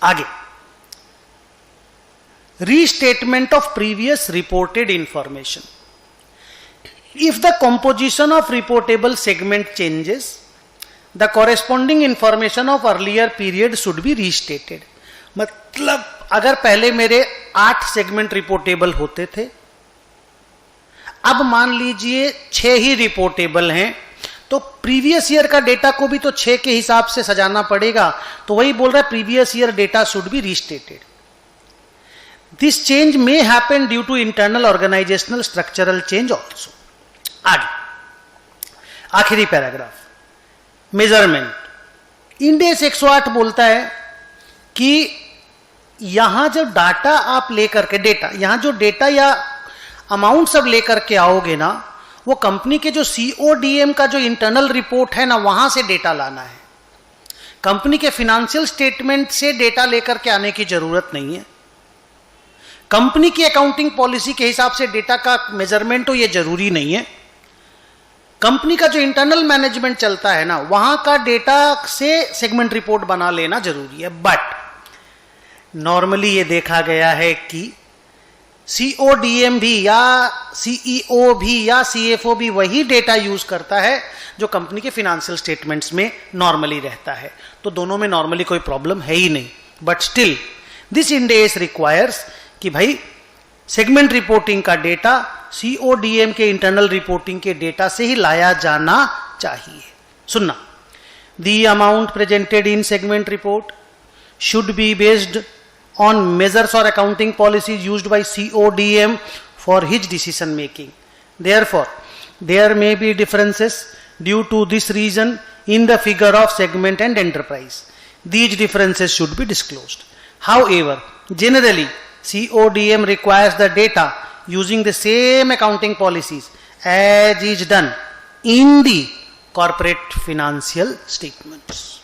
आगे, restatement of previous reported information. If the composition of reportable segment changes, the corresponding information of earlier period should be restated. मतलब अगर पहले मेरे 8 segment reportable होते थे, अब मान लीजिए 6 ही रिपोर्टेबल हैं, तो प्रीवियस ईयर का डेटा को भी तो 6 के हिसाब से सजाना पड़ेगा. तो वही बोल रहा है previous year data should be restated. This change may happen due to internal organizational structural change also. आगे आखिरी पैराग्राफ, मेजरमेंट. इंडेस 108 बोलता है कि यहां जब डाटा आप लेकर के, डेटा यहां जो डेटा या अमाउंट सब लेकर के आओगे ना, वो कंपनी के जो सीओडीएम का जो इंटरनल रिपोर्ट है ना, वहां से डेटा लाना है. कंपनी के फिनेंशियल स्टेटमेंट से डेटा लेकर के आने की जरूरत नहीं है. कंपनी की अकाउंटिंग पॉलिसी के हिसाब से डेटा का मेजरमेंट हो, ये जरूरी नहीं है. कंपनी का जो इंटरनल मैनेजमेंट चलता है ना, वहां का डेटा से सेगमेंट रिपोर्ट बना लेना जरूरी है. बट नॉर्मली ये देखा गया है कि सीओडीएम भी या सीईओ भी या सीएफओ भी वही डेटा यूज करता है जो कंपनी के फिनेंशियल स्टेटमेंट्स में नॉर्मली रहता है. तो दोनों में नॉर्मली कोई प्रॉब्लम है ही नहीं. बट स्टिल दिस इंडेस रिक्वायर्स कि भाई सेगमेंट रिपोर्टिंग का डेटा सीओडीएम के इंटरनल रिपोर्टिंग के डेटा से ही लाया जाना चाहिए. सुनना, the amount presented in segment report should be based on measures or accounting policies used by CODM for his decision making. Therefore, there may be differences due to this reason in the figure of segment and enterprise. These differences should be disclosed. However, generally, CODM requires the data using the same accounting policies as is done in the corporate financial statements.